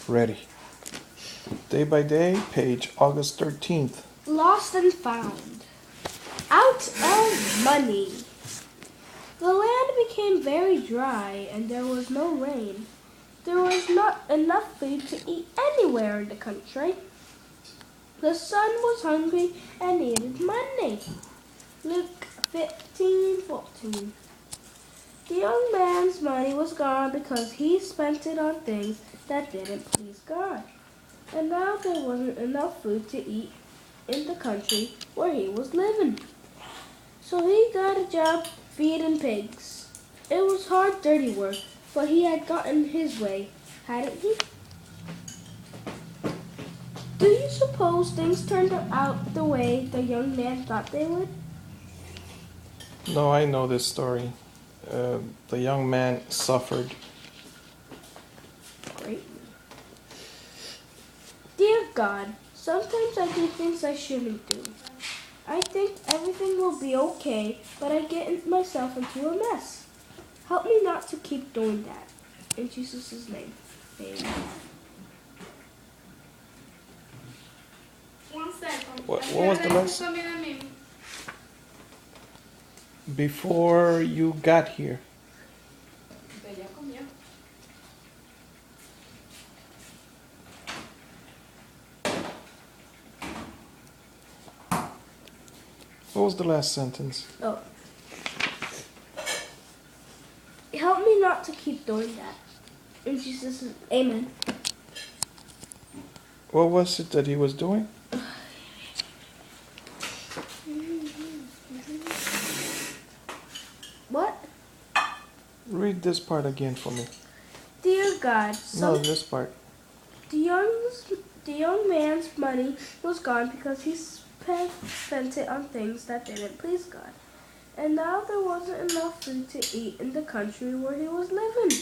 Ready. Day by day, page August 13th. Lost and found. Out of money. The land became very dry and there was no rain. There was not enough food to eat anywhere in the country. The son was hungry and needed money. Luke 15:14. The young man's money was gone because he spent it on things that didn't please God. And now there wasn't enough food to eat in the country where he was living. So he got a job feeding pigs. It was hard, dirty work, but he had gotten his way, hadn't he? Do you suppose things turned out the way the young man thought they would? No, I know this story. The young man suffered. Greatly. Dear God, sometimes I do things I shouldn't do. I think everything will be okay, but I get myself into a mess. Help me not to keep doing that. In Jesus' name, amen. One second. What was the lesson? Before you got here. What was the last sentence? Oh. Help me not to keep doing that. In Jesus' name, amen. What was it that he was doing? What? Read this part again for me. Dear God, No, this part. the young man's money was gone because he spent it on things that didn't please God. And now there wasn't enough food to eat in the country where he was living.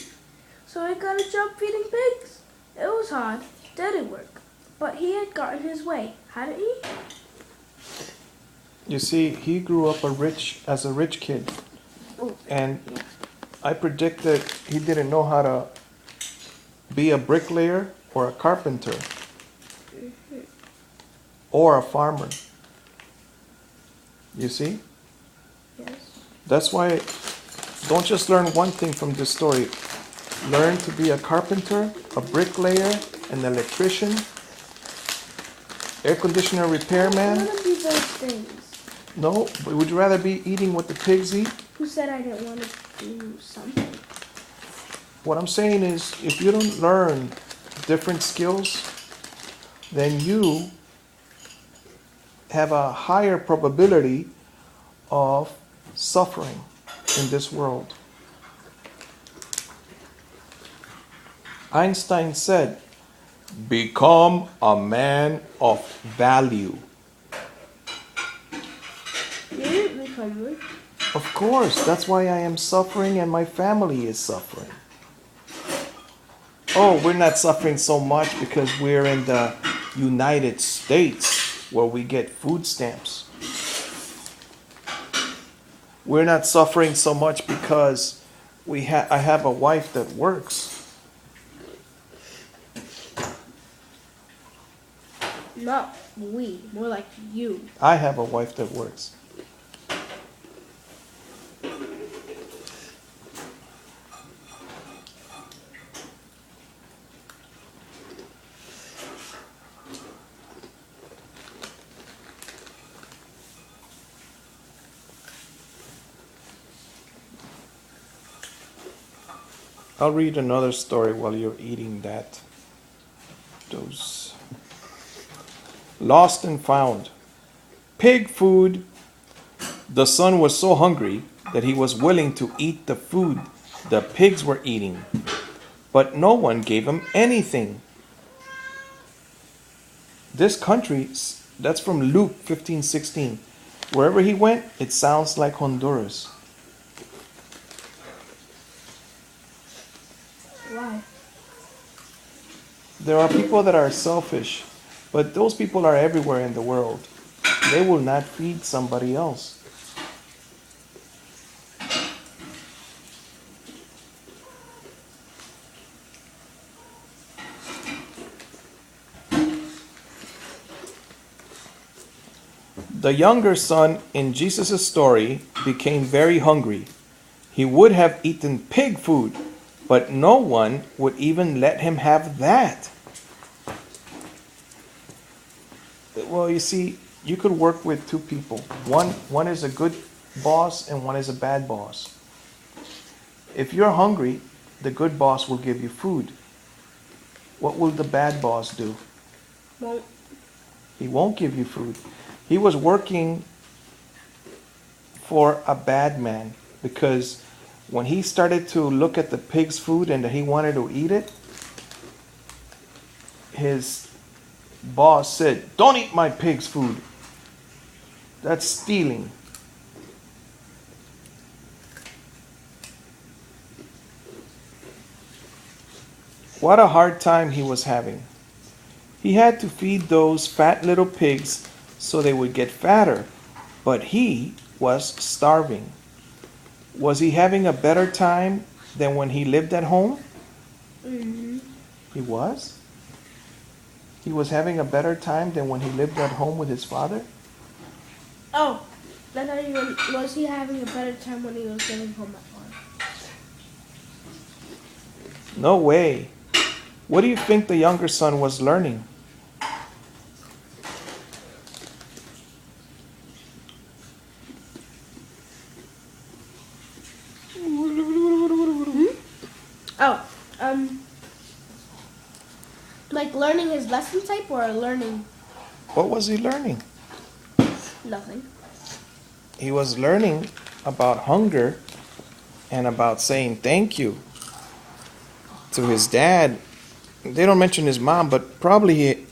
So he got a job feeding pigs. It was hard, dirty work, but he had gotten his way, hadn't he? You see, he grew up as a rich kid. Oh, And I predict that he didn't know how to be a bricklayer or a carpenter or a farmer. You see? yes. That's why don't just learn one thing from this story. Learn to be a carpenter, a bricklayer, an electrician, air conditioner I repairman. want to be those things. No, but would you rather be eating what the pigs eat? Who said I didn't want to do something? What I'm saying is, if you don't learn different skills, then you have a higher probability of suffering in this world. Einstein said, "Become a man of value." You didn't become rich. Of course, that's why I am suffering and my family is suffering. Oh, we're not suffering so much because we're in the United States where we get food stamps. We're not suffering so much because I have a wife that works. Not we, more like you. I have a wife that works. I'll read another story while you're eating that. Those lost and found. Pig food. The son was so hungry that he was willing to eat the food the pigs were eating, but no one gave him anything. This country, that's from Luke 15:16. Wherever he went, it sounds like Honduras. Why? There are people that are selfish, but those people are everywhere in the world. They will not feed somebody else. The younger son in Jesus' story became very hungry. He would have eaten pig food, but no one would even let him have that. Well, you see, you could work with two people. One is a good boss and one is a bad boss. If you're hungry, the good boss will give you food. What will the bad boss do? Won't. He won't give you food. He was working for a bad man because when he started to look at the pig's food and that he wanted to eat it, his boss said, "Don't eat my pig's food. That's stealing." What a hard time he was having. He had to feed those fat little pigs so they would get fatter, but he was starving. Was he having a better time than when he lived at home? Mm-hmm. He was? He was having a better time than when he lived at home with his father? Oh, I thought was he having a better time when he was getting home at home? No way. What do you think the younger son was learning? Oh, like learning his lesson type or learning What was he learning? nothing? He was learning about hunger and about saying thank you to his dad. They don't mention his mom, but probably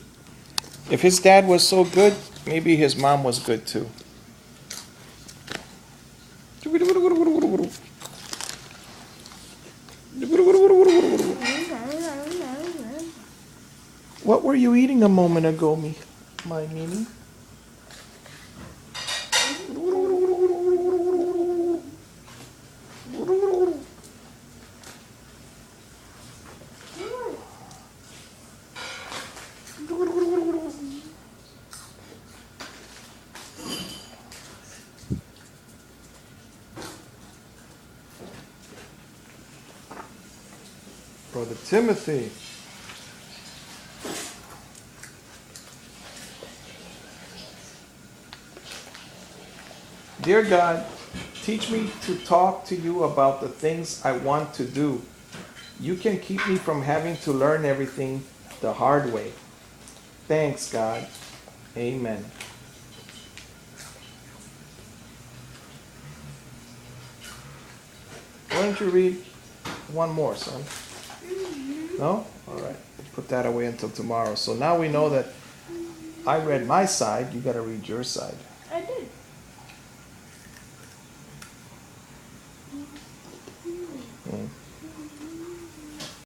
if his dad was so good, maybe his mom was good too. What were you eating a moment ago, my Mimi? Brother Timothy. Dear God, teach me to talk to you about the things I want to do. You can keep me from having to learn everything the hard way. Thanks, God. Amen. Why don't you read one more, son? No? All right. Put that away until tomorrow. So now we know that I read my side. You got to read your side.